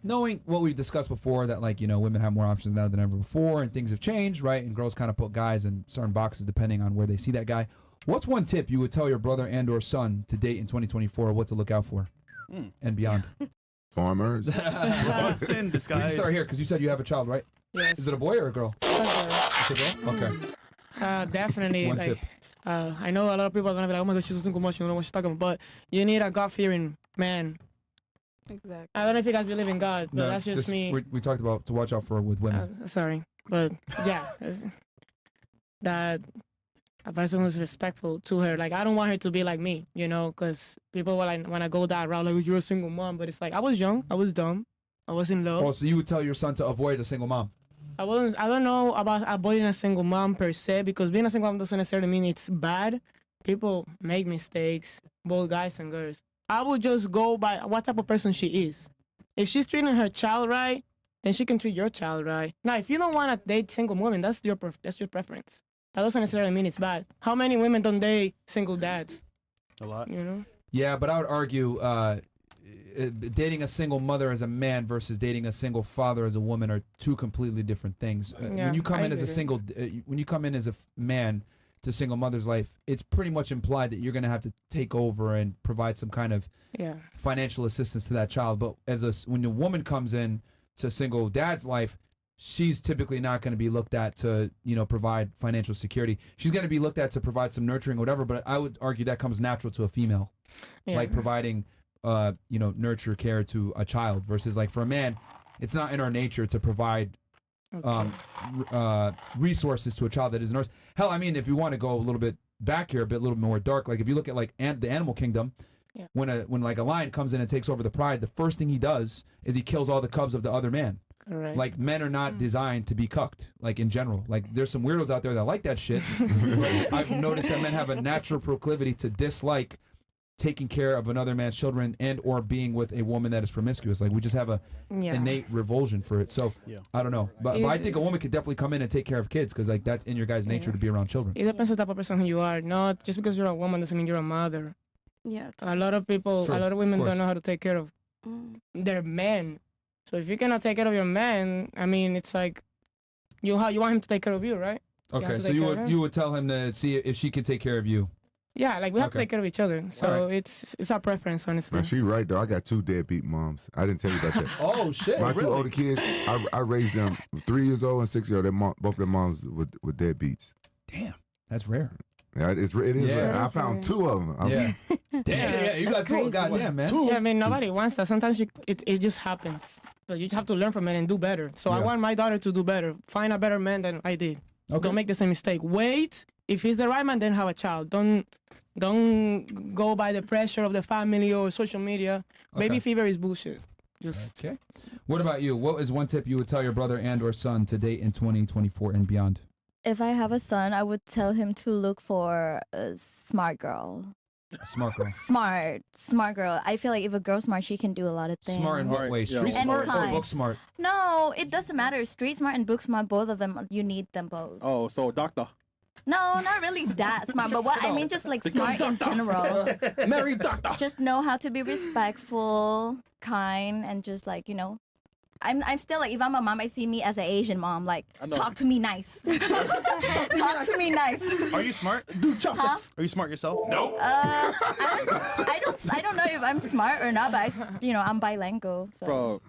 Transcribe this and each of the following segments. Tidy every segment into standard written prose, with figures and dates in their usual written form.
Knowing what we've discussed before, that like, you know, women have more options now than ever before and things have changed, right? And girls kind of put guys in certain boxes depending on where they see that guy. What's one tip you would tell your brother and or son to date in 2024, what to look out for and beyond? Farmers. What's in disguise? You start here because you said you have a child, right? Yes. Is it a boy or a girl? It's a girl? Okay. Definitely. One like, tip. I know a lot of people are going to be like, oh my gosh, she's a single mom, she don't know what she's talking about. But you need a God-fearing man. Exactly. I don't know if you guys believe in God, but that's just me. We talked about to watch out for with women. Sorry. But yeah, that a person who's respectful to her. Like, I don't want her to be like me, you know, because people will like, when I go that route, like, you're a single mom. But it's like, I was young, I was dumb, I was in love. Oh, so you would tell your son to avoid a single mom? I don't know about avoiding a single mom per se, because being a single mom doesn't necessarily mean it's bad. People make mistakes, both guys and girls. I would just go by what type of person she is. If she's treating her child right, then she can treat your child right. Now, if you don't want to date single women, that's your preference. That doesn't necessarily mean it's bad. How many women don't date single dads? A lot. You know? Yeah, but I would argue dating a single mother as a man versus dating a single father as a woman are two completely different things. When you come in as a single, when you come in as a man to single mother's life, it's pretty much implied that you're going to have to take over and provide some kind of financial assistance to that child. But when a woman comes in to single dad's life, she's typically not going to be looked at to, you know, provide financial security. She's going to be looked at to provide some nurturing or whatever, but I would argue that comes natural to a female, like providing, you know, nurture care to a child versus like for a man, it's not in our nature to provide resources to a child that is a nurse. Hell, I mean, if you want to go a little bit back here, a little bit more dark, like if you look at like the animal kingdom, when like a lion comes in and takes over the pride, the first thing he does is he kills all the cubs of the other man. Right. Like men are not designed to be cucked, like in general. Like there's some weirdos out there that like that shit. I've noticed that men have a natural proclivity to dislike taking care of another man's children and or being with a woman that is promiscuous. Like we just have a innate revulsion for it. So I don't know, but I think a woman could definitely come in and take care of kids because like that's in your guys' nature to be around children. It depends on the type of person you are. Not just because you're a woman doesn't mean you're a mother. Yeah. A lot of people, a lot of women don't know how to take care of their men. So if you cannot take care of your man, I mean, it's like you want him to take care of you, right? Okay, so you would tell him to see if she can take care of you. Yeah, like we have to take care of each other. So it's our preference, honestly. Man, she right though. I got 2 deadbeat moms. I didn't tell you about that. Oh shit! My 2 older kids, I raised them 3 years old and 6 years old. Both their moms were deadbeats. Damn, that's rare. Yeah, it is rare. I found 2 of them. Damn, you got 2. Goddamn, man. Yeah, I mean, nobody wants that. Sometimes it just happens. But you just have to learn from it and do better. So I want my daughter to do better. Find a better man than I did. Okay. Don't make the same mistake. Wait. If he's the right man, then have a child. Don't go by the pressure of the family or social media. Baby fever is bullshit. Okay. What about you? What is one tip you would tell your brother and or son to date in 2024 and beyond? If I have a son, I would tell him to look for a smart girl. A smart girl. Smart girl. I feel like if a girl's smart, she can do a lot of things. Smart in what way? Street smart or book smart? No, it doesn't matter. Street smart and book smart, both of them, you need them both. Oh, so doctor. No, not really that smart, but what I mean, just like smart in general. Marry doctor. Just know how to be respectful, kind, and just like, you know, I'm still like, if I'm a mom, I see me as an Asian mom, like, talk to me nice. Talk to me nice. Are you smart? Do chopsticks. Are you smart yourself? Nope. I don't know if I'm smart or not, but I'm bilingual. So. Bro.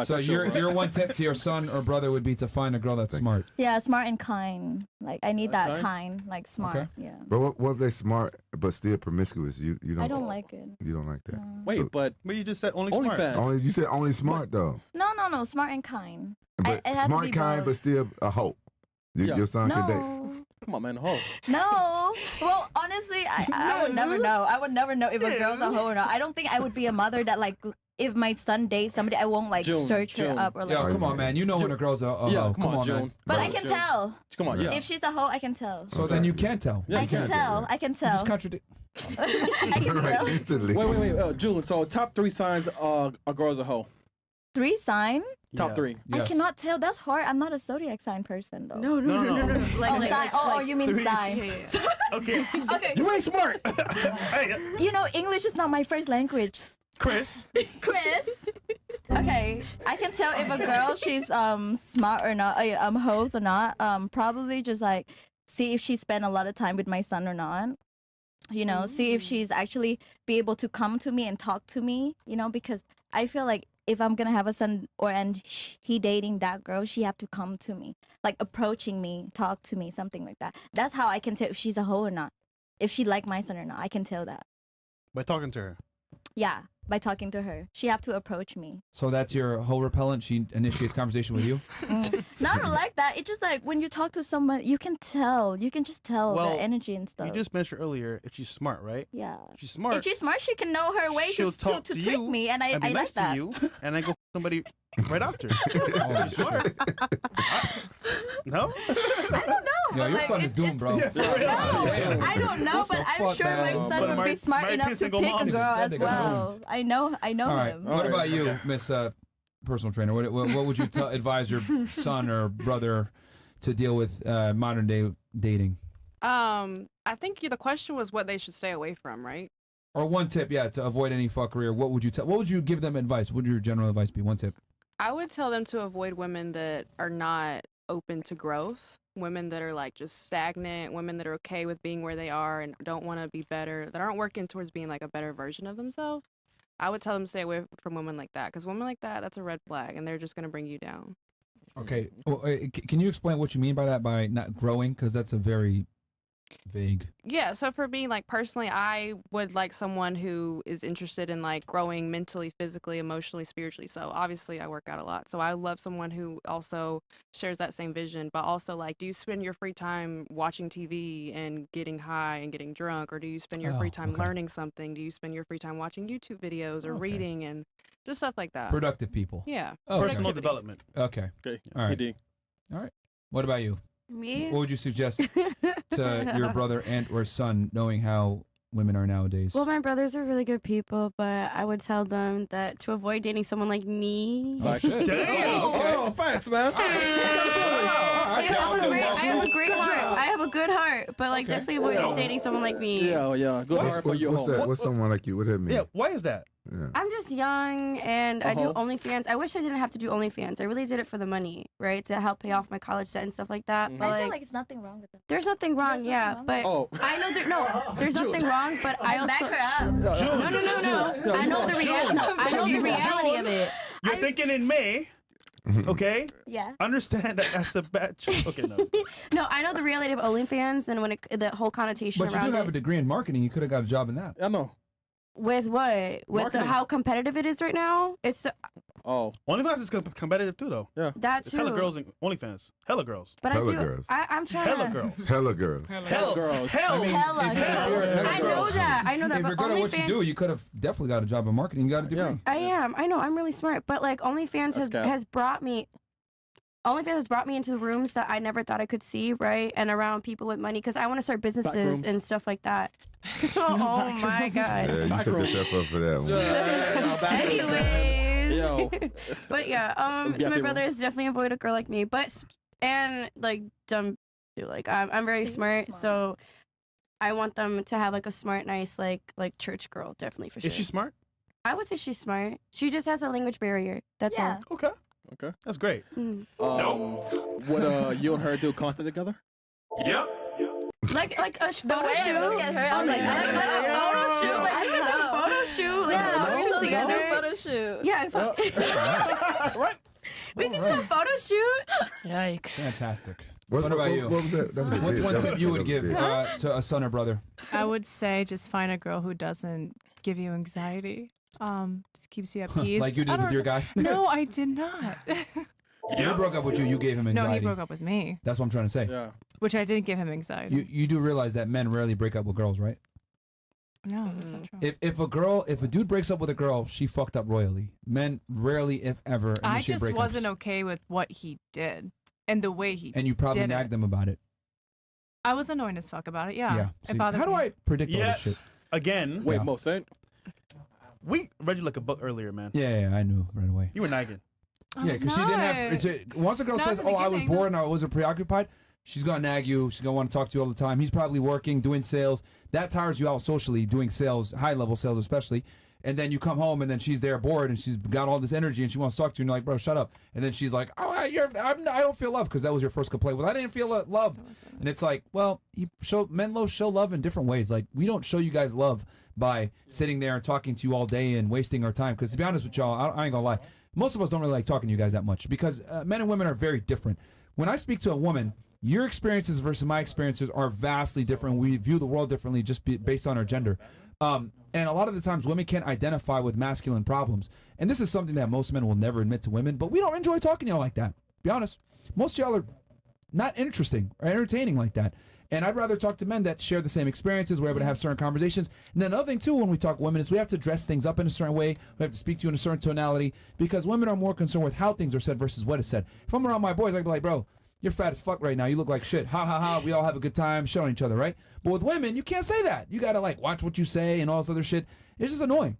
So your one tip to your son or brother would be to find a girl that's smart. Yeah, smart and kind. Like I need that kind, like smart. Okay. Yeah. But what if they're smart but still promiscuous? You don't. I don't like it. You don't like that. Wait, but you just said only smart. You said only smart though. No, smart and kind. But smart, kind, but still a hoe. Your son can date. Come on, man, hoe. No. Well, honestly, I would never know. I would never know if a girl's a hoe or not. I don't think I would be a mother that like. If my son dates somebody, I won't like search her up or like. Yo, come on, man. You know when a girl's a hoe. Come on, man. But I can tell. Come on, If she's a hoe, I can tell. So then you can tell. I can tell. I can tell. You just contradict. I can tell. Instantly. Wait, June. So top 3 signs a girl's a hoe. 3 signs? Top 3. Yes. I cannot tell. That's hard. I'm not a zodiac sign person though. No. Like, you mean sign? Okay. Okay. You ain't smart. You know, English is not my first language. Chris. can tell if a girl she's smart or not, hoes or not. Probably just like see if she spent a lot of time with my son or not. You know, see if she's actually be able to come to me and talk to me. You know, because I feel like if I'm gonna have a son and he dating that girl, she have to come to me, like approaching me, talk to me, something like that. That's how I can tell if she's a hoe or not. If she like my son or not, I can tell that. By talking to her. Yeah, by talking to her. She have to approach me. So that's your hoe repellent? She initiates conversation with you? Not like that. It's just like when you talk to someone, you can tell. You can just tell the energy and stuff. You just mentioned earlier if she's smart, right? Yeah. If she's smart. If she's smart, she can know her way to trick me, and I be like nice that. to you, and then go somebody right after. She's smart. No? I don't know. Yo, your son is doomed, bro. I don't know, but I'm sure my son would be smart enough to pick a girl as well. I know All right. him. What about you, Miss Personal Trainer? What would you advise your son or brother to deal with modern day dating? I think the question was what they should stay away from, right? Or one tip, to avoid any fuckery. Or what would you tell? What would you give them advice? What would your general advice be? One tip. I would tell them to avoid women that are not open to growth, women that are like just stagnant, women that are okay with being where they are and don't want to be better, that aren't working towards being like a better version of themselves. I would tell them to stay away from women like that, because women like that, that's a red flag, and they're just going to bring you down. Okay. Well, can you explain what you mean by that, by not growing? Because that's a very vague. Yeah, so for me, like personally, I would like someone who is interested in like growing mentally, physically, emotionally, spiritually. So obviously I work out a lot. So I love someone who also shares that same vision, but also like, do you spend your free time watching TV and getting high and getting drunk? Or do you spend your free time learning something? Do you spend your free time watching YouTube videos or reading and just stuff like that? Productive people. Yeah. Personal development. Okay. All right. All right. What about you? Me? What would you suggest to your brother and or son, knowing how women are nowadays? Well, my brothers are really good people, but I would tell them that to avoid dating someone like me. Oh, shit. Damn. Oh, thanks, man. I have a great heart. I have a good heart, but like definitely avoid dating someone like me. Yeah. Good heart, but you're home. What's someone like you? What does that mean? Yeah, why is that? Yeah. I'm just young and I do OnlyFans. I wish I didn't have to do OnlyFans. I really did it for the money, right? To help pay off my college debt and stuff like that. But I feel like it's nothing wrong with it. there's nothing wrong, but I know there's nothing wrong, but I also back her up. No. I know the reality of it. You're thinking in May. Okay. Yeah. Understand that that's a bad choice. Okay, no. No, I know the reality of OnlyFans and when the whole connotation but you around do have it. a degree in marketing. You could have got a job in that. I know. With what? With how competitive it is right now? It's OnlyFans is competitive too, though. Yeah. that It's too. hella girls in OnlyFans. Hella girls. But Hella I do. girls. I'm trying. Hella girls. Hella girls. Hella girls. Hell. I know that. If But you're good at what you do, you could have definitely got a job in marketing. You got a degree. I am. I know. I'm really smart. But like OnlyFans has brought me. OnlyFans has brought me into rooms that I never thought I could see, right? And around people with money, because I want to start businesses and stuff like that. Oh my God. Yeah, you should get that up for that one. Anyways. But yeah, so my brother is definitely avoid a girl like me, and like dumb too. Like I'm very smart, so I want them to have like a smart, nice, like church girl, definitely for sure. Is she smart? I would say she's smart. She just has a language barrier. That's all. Okay. That's great. Would you and her do content together? Yep. Like a photo way I shoot. look at her, I'm like, a photo shoot. Like we can do a photo shoot. Like together. Photo shoot. Yeah. Right. We can do a photo shoot. Yikes. Fantastic. What about you? What was that? That was What's big. one That tip was- you that would was give big. to a son or brother? I would say just find a girl who doesn't give you anxiety. Just keeps you at peace. Like you did with your guy? No, I did not. He broke up with you. You gave him anxiety. No, he broke up with me. That's what I'm trying to say. Yeah. Which I didn't give him anxiety. You do realize that men rarely break up with girls, right? No, that's not true. If a dude breaks up with a girl, she fucked up royally. Men rarely, if ever, I initiate just breakups. wasn't okay with what he did and the way he And you probably did nagged it. them about it. I was annoying as fuck about it. Yeah. Yeah. It See, bothered how do me. I predict all this Yes. shit? Again. Wait, Yeah. Mo, Saint? We read you like a book earlier, man. Yeah, I knew right away. You were nagging. Yeah, because she didn't have. Once a girl Not says, at the "Oh, I was beginning, bored and I wasn't preoccupied," she's gonna nag you. She's gonna want to talk to you all the time. He's probably working, doing sales. That tires you out socially, doing sales, high level sales especially. and then you come home and then she's there bored and she's got all this energy and she wants to talk to you and you're like, bro, shut up. And then she's like, oh, I don't feel love, because that was your first complaint. Well, I didn't feel loved. And it's like, well, men show love in different ways. Like, we don't show you guys love by sitting there and talking to you all day and wasting our time. Because to be honest with y'all, I ain't gonna lie, most of us don't really like talking to you guys that much, because men and women are very different. When I speak to a woman, your experiences versus my experiences are vastly different. We view the world differently just based on our gender. And a lot of the times women can't identify with masculine problems. And this is something that most men will never admit to women, but we don't enjoy talking to y'all like that. Be honest. Most of y'all are not interesting or entertaining like that. And I'd rather talk to men that share the same experiences. We're able to have certain conversations. And then another thing too, when we talk to women, is we have to dress things up in a certain way. We have to speak to you in a certain tonality, because women are more concerned with how things are said versus what is said. If I'm around my boys, I'd be like, bro, you're fat as fuck right now. You look like shit. Ha ha ha. We all have a good time showing each other, right? But with women, you can't say that. You gotta like watch what you say and all this other shit. It's just annoying.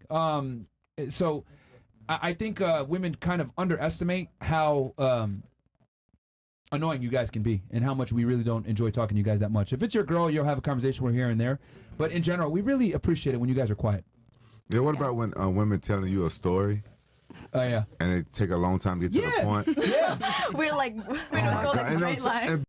So I think women kind of underestimate how annoying you guys can be and how much we really don't enjoy talking to you guys that much. If it's your girl, you'll have a conversation with her here and there. But in general, we really appreciate it when you guys are quiet. Yeah, what about when women telling you a story? Oh, yeah. And it take a long time to get to the point. Yeah. We're like, we don't go like straight line.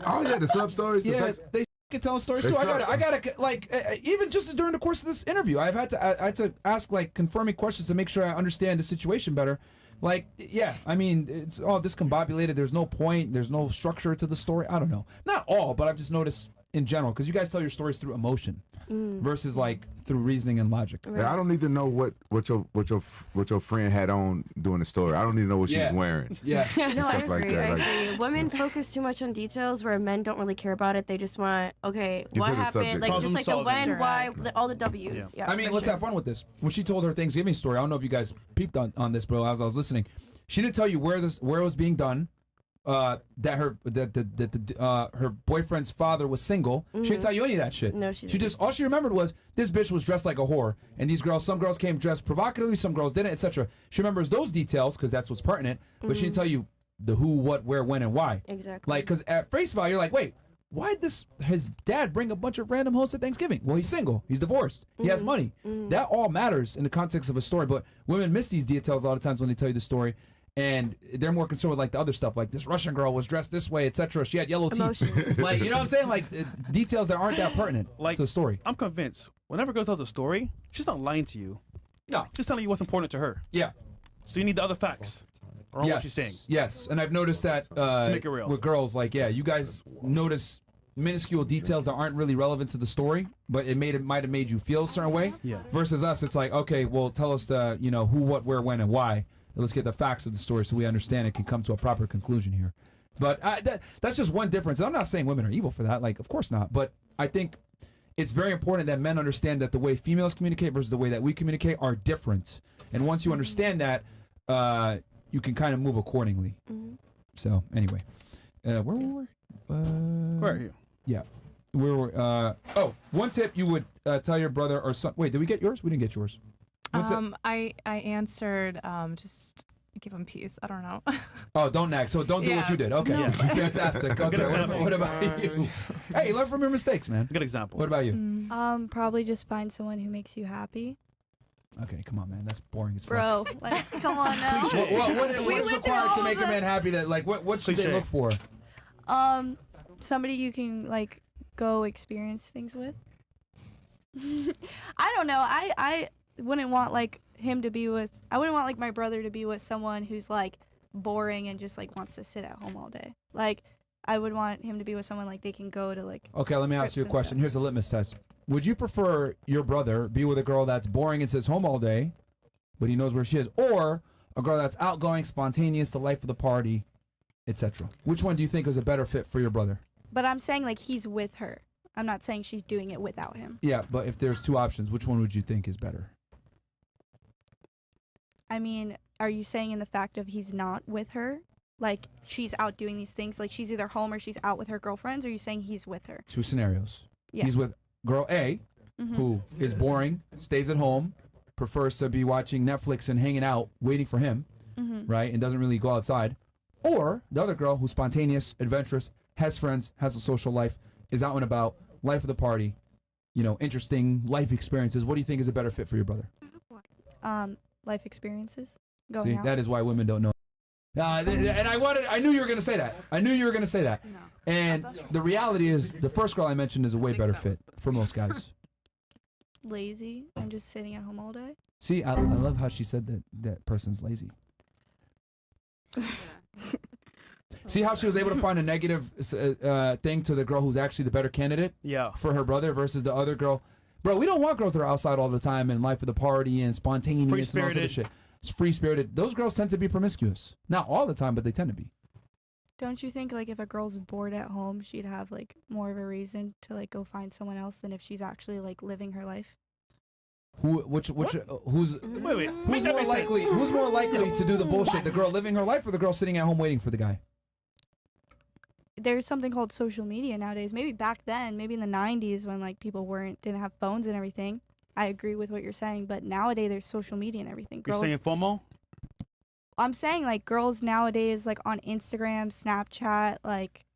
Oh, yeah, the sub stories. Yeah, they tell stories too. I gotta like even just during the course of this interview, I had to ask like confirming questions to make sure I understand the situation better. Like, yeah, I mean, it's all discombobulated. There's no point. There's no structure to the story. I don't know. Not all, but I've just noticed in general, because you guys tell your stories through emotion versus like through reasoning and logic. Right. Yeah, I don't need to know what your friend had on during the story. I don't need to know what she was wearing. Yeah. No, I agree. Like that. I agree. Women focus too much on details where men don't really care about it. They just want, okay, Get what to the happened? subject. Like just like the Problem when, why, solving. all the W's. Yeah. I mean, let's have fun with this. When she told her Thanksgiving story, I don't know if you guys peeped on this, bro, as I was listening. She didn't tell you where it was being done. That her boyfriend's father was single. She didn't tell you any of that shit. No, she She didn't. just, all she remembered was this bitch was dressed like a whore, and some girls came dressed provocatively, some girls didn't, etc. She remembers those details because that's what's pertinent, but she didn't tell you the who, what, where, when, and why. Exactly. Like, because at face value, you're like, wait, why'd his dad bring a bunch of random hosts at Thanksgiving? Well, he's single, he's divorced, he has money. That all matters in the context of a story, but women miss these details a lot of times when they tell you the story. And they're more concerned with like the other stuff, like this Russian girl was dressed this way, etc. She had yellow teeth. Like, you know what I'm saying? Like details that aren't that pertinent Like, to the story. I'm convinced whenever a girl tells a story, she's not lying to you. No. She's telling you what's important to her. Yeah. So you need the other facts around what she's saying. Yes. And I've noticed that make it real. with girls, like, yeah, you guys notice minuscule details that aren't really relevant to the story, but it might have made you feel a certain way. Yeah. Versus us, it's like, okay, well, tell us the, who, what, where, when, and why. Let's get the facts of the story so we understand it can come to a proper conclusion here. But that's just one difference. I'm not saying women are evil for that. Like, of course not. But I think it's very important that men understand that the way females communicate versus the way that we communicate are different. And once you understand that, you can kind of move accordingly. So anyway, where were we? Where are you? Yeah. One tip you would tell your brother or son. Wait, did we get yours? We didn't get yours. I answered just give him peace. I don't know. Oh, don't nag. So don't do what you did. Okay. No. Fantastic. Okay. What about you? Hey, learn from your mistakes, man. Good example. What about you? Probably just find someone who makes you happy. Okay, come on, man. That's boring as fuck. Bro, like, come on now. What's required to make a man happy? That like, what should they look for? Somebody you can like go experience things with. I don't know. I wouldn't want like him to be with. I wouldn't want like my brother to be with someone who's like boring and just like wants to sit at home all day. Like I would want him to be with someone like they can go to like. Okay, let me ask you a question. Here's a litmus test. Would you prefer your brother be with a girl that's boring and sits home all day, but he knows where she is, or a girl that's outgoing, spontaneous, the life of the party, etc.? Which one do you think is a better fit for your brother? But I'm saying like he's with her. I'm not saying she's doing it without him. Yeah, but if there's two options, which one would you think is better? I mean, are you saying in the fact of he's not with her? Like, she's out doing these things, like she's either home or she's out with her girlfriends, or are you saying he's with her? Two scenarios. Yeah. He's with girl A, who is boring, stays at home, prefers to be watching Netflix and hanging out, waiting for him, right, and doesn't really go outside. Or the other girl who's spontaneous, adventurous, has friends, has a social life, is out and about, life of the party, interesting life experiences. What do you think is a better fit for your brother? life experiences. See, that is why women don't know. And I knew you were gonna say that. I knew you were gonna say that. No. And the reality is, the first girl I mentioned is a way better fit for most guys. Lazy and just sitting at home all day. See, I love how she said that person's lazy. See how she was able to find a negative thing to the girl who's actually the better candidate for her brother versus the other girl. Bro, we don't want girls that are outside all the time and life of the party and spontaneous and all sort of shit. It's free-spirited. Those girls tend to be promiscuous. Not all the time, but they tend to be. Don't you think like if a girl's bored at home, she'd have like more of a reason to like go find someone else than if she's actually like living her life? Who's more likely? Who's more likely to do the bullshit? The girl living her life or the girl sitting at home waiting for the guy? There's something called social media nowadays. Maybe back then, maybe in the 90s when like people didn't have phones and everything. I agree with what you're saying, but nowadays there's social media and everything. You're saying FOMO? I'm saying like girls nowadays like on Instagram, Snapchat, like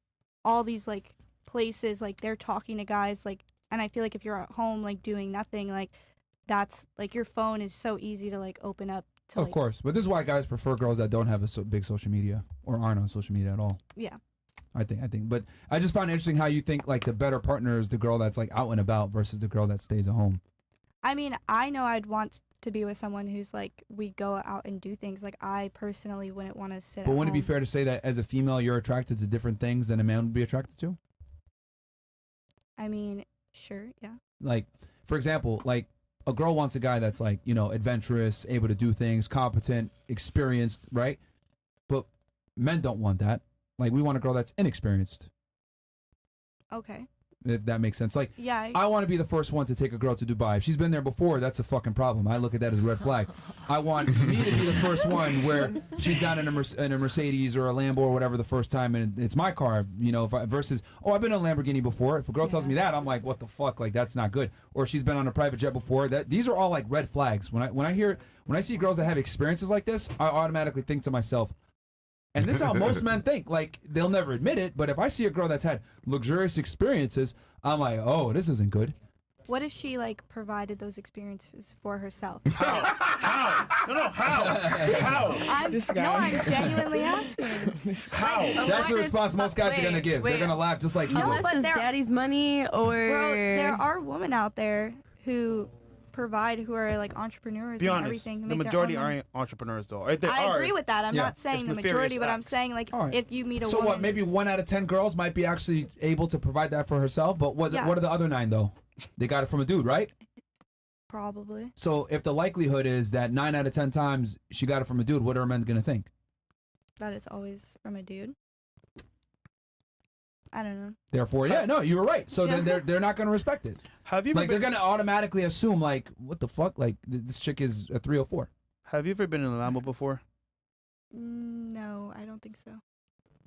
all these like places, like they're talking to guys, like, and I feel like if you're at home like doing nothing, like that's like your phone is so easy to like open up to, of course, but this is why guys prefer girls that don't have a big social media or aren't on social media at all. Yeah. I think, but I just found it interesting how you think like the better partner is the girl that's like out and about versus the girl that stays at home. I mean, I know I'd want to be with someone who's like, we go out and do things. Like, I personally wouldn't want to sit at home. But wouldn't it be fair to say that as a female, you're attracted to different things than a man would be attracted to? I mean, sure, yeah. Like, for example, like a girl wants a guy that's like, you know, adventurous, able to do things, competent, experienced, right? But men don't want that. Like, we want a girl that's inexperienced. Okay. If that makes sense. Like, yeah, I want to be the first one to take a girl to Dubai. If she's been there before, that's a fucking problem. I look at that as a red flag. I want me to be the first one where she's got in a Mercedes or a Lambo or whatever the first time, and it's my car, you know, versus, oh, I've been in a Lamborghini before. If a girl tells me that, I'm like, what the fuck? Like, that's not good. Or she's been on a private jet before. These are all like red flags. When I see girls that have experiences like this, I automatically think to myself, and this is how most men think. Like, they'll never admit it, but if I see a girl that's had luxurious experiences, I'm like, oh, this isn't good. What if she, like, provided those experiences for herself? How? No, how? I'm genuinely asking. How? That's the response most guys are going to give. They're going to laugh just like you will. Unless it's daddy's money or... Bro, there are women out there who provide, who are like entrepreneurs Be and honest, everything. the majority aren't entrepreneurs though. Right? I agree with that. I'm not saying the majority, but I'm saying like if you meet a woman. So what? Maybe 1 out of 10 girls might be actually able to provide that for herself. But what are the other 9 though? They got it from a dude, right? Probably. So if the likelihood is that 9 out of 10 times she got it from a dude, what are men gonna think? That it's always from a dude. I don't know. Therefore, yeah, no, you were right. So then they're not gonna respect it. Have you like they're gonna automatically assume like, what the fuck? Like this chick is a 304. Have you ever been in a Lambo before? No, I don't think so.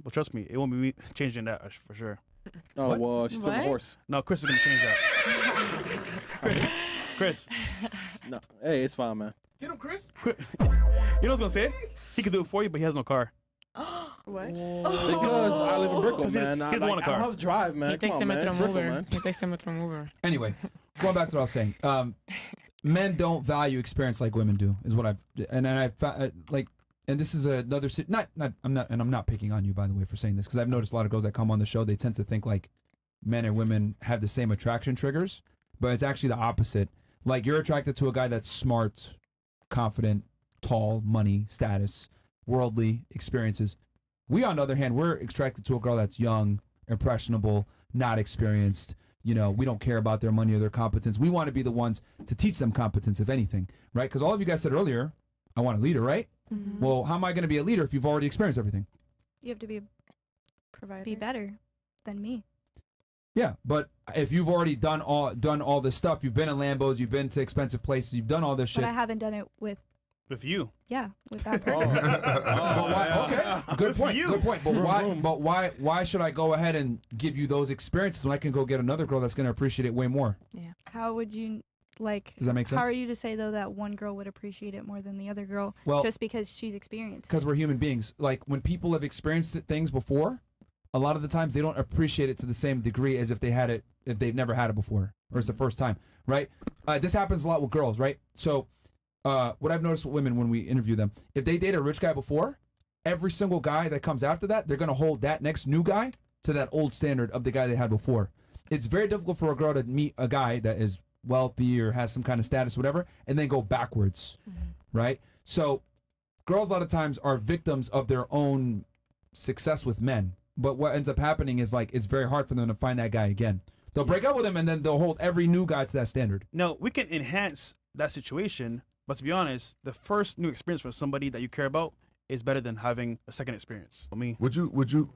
Well, trust me, it won't be me changing that for sure. Oh, well, she's still a horse. No, Chris is gonna change that. Chris. No, hey, it's fine, man. Get him, Chris. You know what I was gonna say? He can do it for you, but he has no car. What? Because I live in Brickell, man. He doesn't want a car. I don't have to drive, man. He takes the Metro Mover. He takes the Metro Mover. Anyway, going back to what I was saying. Men don't value experience like women do. Is what I've like. And this is another I'm not picking on you, by the way, for saying this, because I've noticed a lot of girls that come on the show, they tend to think like men and women have the same attraction triggers, but it's actually the opposite. Like, you're attracted to a guy that's smart, confident, tall, money, status, worldly experiences. We, on the other hand, we're attracted to a girl that's young, impressionable, not experienced. You know, we don't care about their money or their competence. We want to be the ones to teach them competence, if anything, right? Because all of you guys said earlier, I want a leader, right? Mm-hmm. Well, how am I going to be a leader if you've already experienced everything? You have to be better than me. Yeah, but if you've already done all this stuff, you've been in Lambos, you've been to expensive places, you've done all this shit. But I haven't done it with you. Yeah, with that person. But why, okay, good point. Good point. But why should I go ahead and give you those experiences when I can go get another girl that's going to appreciate it way more? Yeah. How would you like? Does that make sense? How are you to say though that one girl would appreciate it more than the other girl just because she's experienced? Because we're human beings. Like, when people have experienced things before, a lot of the times they don't appreciate it to the same degree as if they've never had it before or it's the first time, right? This happens a lot with girls, right? So what I've noticed with women when we interview them, if they date a rich guy before, every single guy that comes after that, they're gonna hold that next new guy to that old standard of the guy they had before. It's very difficult for a girl to meet a guy that is wealthy or has some kind of status, whatever, and then go backwards, right? So girls a lot of times are victims of their own success with men. But what ends up happening is like it's very hard for them to find that guy again. They'll break up with him and then they'll hold every new guy to that standard. No, we can enhance that situation, but to be honest, the first new experience for somebody that you care about is better than having a second experience. I mean, would you?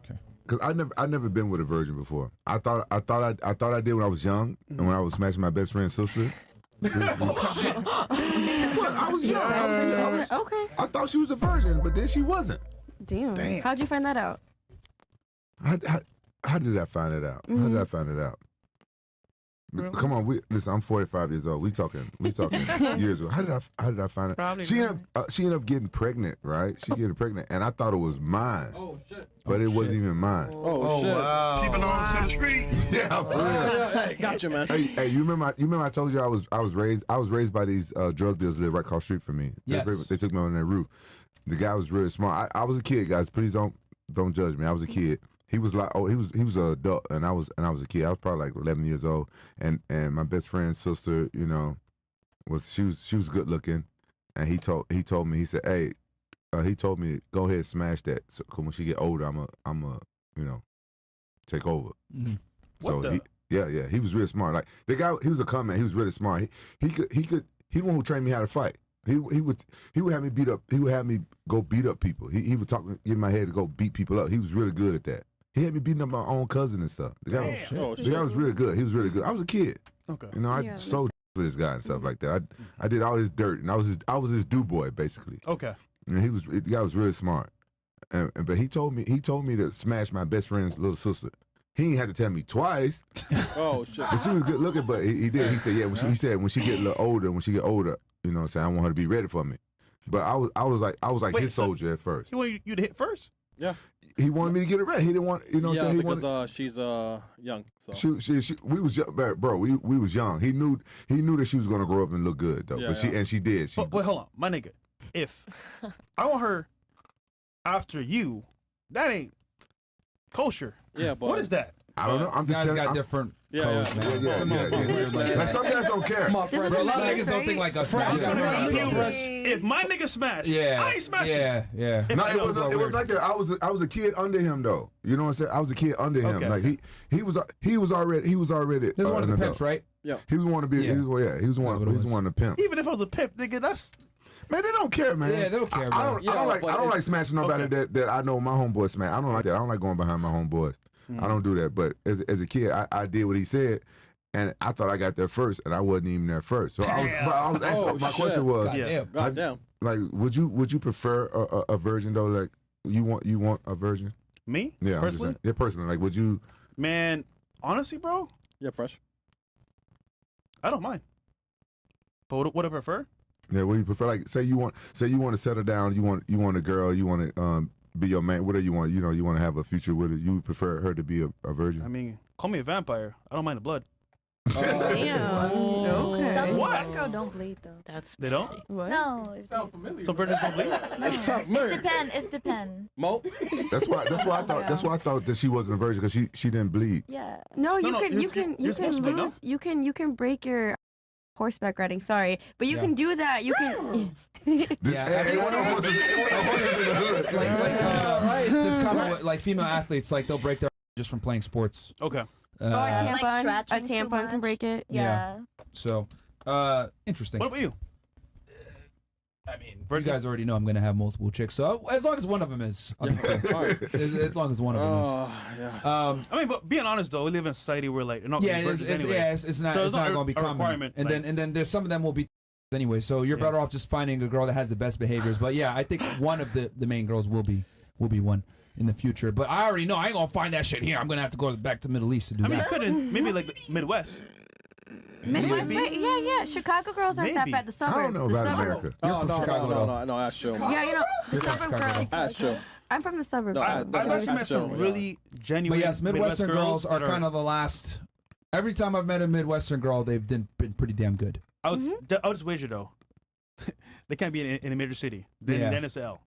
Because I never been with a virgin before. I thought I did when I was young and when I was smashing my best friend's sister. Oh shit! What? I was young. Okay. I thought she was a virgin, but then she wasn't. Damn. How'd you find that out? How did I find it out? How did I find it out? Come on, listen. I'm 45 years old. We talking years ago. How did I find it? Probably She ended up getting pregnant, right? She getting pregnant, and I thought it was mine. Oh shit! But it wasn't even mine. Oh shit! wow. She belongs to the streets. Yeah, for real. Hey, gotcha, man. Hey, you remember I told you I was raised by these drug dealers that live right across the street from me. Yes. They took me on their roof. The guy was really smart. I was a kid, guys. Please don't judge me. I was a kid. He was like, he was an adult, and I was a kid. I was probably like 11 years old, and my best friend's sister, you know, she was good looking, and he told me, he said, hey, he told me go ahead and smash that. So when she get older, I'm a you know, take over. Mm-hmm. So he was really smart. Like the guy, he was a con man. He was really smart. He the one who trained me how to fight. He would have me beat up. He would have me go beat up people. He would talk in my head to go beat people up. He was really good at that. He had me beating up my own cousin and stuff. The guy was really good. He was really good. I was a kid. Okay. You know, I sold for this guy and stuff like that. I did all his dirt, and I was his do boy basically. Okay. And the guy was really smart. But he told me to smash my best friend's little sister. He ain't had to tell me twice. Oh shit! But she was good looking, but he did. He said, when she get a little older, you know what I'm saying, I want her to be ready for me. But I was like his soldier at first. He wanted you to hit first? Yeah. He wanted me to get her ready. He didn't want, you know what I'm saying? Because she's young. So. We was young, bro. We was young. He knew that she was gonna grow up and look good though. Yeah, she did. But wait, hold on, my nigga. If I want her after you, that ain't kosher. Yeah, but what is that? I don't know. I'm just guys telling. got different Yeah, codes, yeah. man. Like some guys don't care. This is A lot of ridiculous, niggas don't right? think like us, Fresh. man. If my nigga smash, Yeah, I ain't smashing. yeah. No, it was like that. I was a kid under him though. You know what I'm saying? I was a kid under him. Okay. Like he was already. This is one of the pimps, right? Yeah. He was one to be. Yeah. He was one to pimp. Even if I was a pimp, nigga, that's Man, they don't care, man. Yeah, they don't care, I bro. don't like smashing nobody that I know my homeboys smash. I don't like that. I don't like going behind my homeboys. I don't do that. But as a kid, I did what he said, and I thought I got there first, and I wasn't even there first. So I was asking. My question was, Goddamn. like, would you prefer a virgin though? Like, you want a virgin? me. Yeah, I'm just personally. saying. Yeah, personally. Like, would you? Man, honestly, bro, Yeah, fresh. I don't mind. But what I prefer? Yeah, what do you prefer? Like, say you want to settle down. You want a girl. You want to be your man. Whatever you want. You know, you want to have a future with her. You would prefer her to be a virgin. I mean, call me a vampire. I don't mind the blood. Damn. Okay. Some What? girl don't bleed though. That's They don't? What? No, it's Sound familiar. Some virgins don't bleed. It's depend. Mo? That's why I thought that she wasn't a virgin because she didn't bleed. Yeah. No, No, you you're can supposed to bleed, no? lose. You can break your horseback riding. Sorry, but you can do that. You can. This comment with like female athletes, like they'll break their just from playing sports. Okay. Or a Like tampon. A stretching too tampon can much. break it. Yeah. So, interesting. What about you? I mean, you guys already know I'm gonna have multiple chicks, so as long as one of them is, I'll be cool. As long as one of them is. Oh, yeah. I mean, but being honest though, we live in a society where like, they're not Yeah, virgins it's anyway. it's not So it's not a gonna be common. requirement, And like- then there's some of them will be anyway. So you're better off just finding a girl that has the best behaviors. But yeah, I think one of the main girls will be one in the future. But I already know I ain't gonna find that shit here. I'm gonna have to go back to Middle East to do I mean, you that. couldn't maybe like the Midwest. Midwest, Maybe. yeah. Chicago girls aren't that Maybe. bad. The suburbs. I don't know the about suburbs. America. You're from Chicago, though. No, that's true. Yeah, you know, the You're from suburb Chicago, girls. That's true. I'm from the suburbs. No, so I- I've that's actually met true, some yeah. really genuine But yes, Midwestern girls are that kind of the last. Every time I've met a Midwestern girl, they've been pretty damn good. I would just wager though, they can't be in a major city. Then it's L.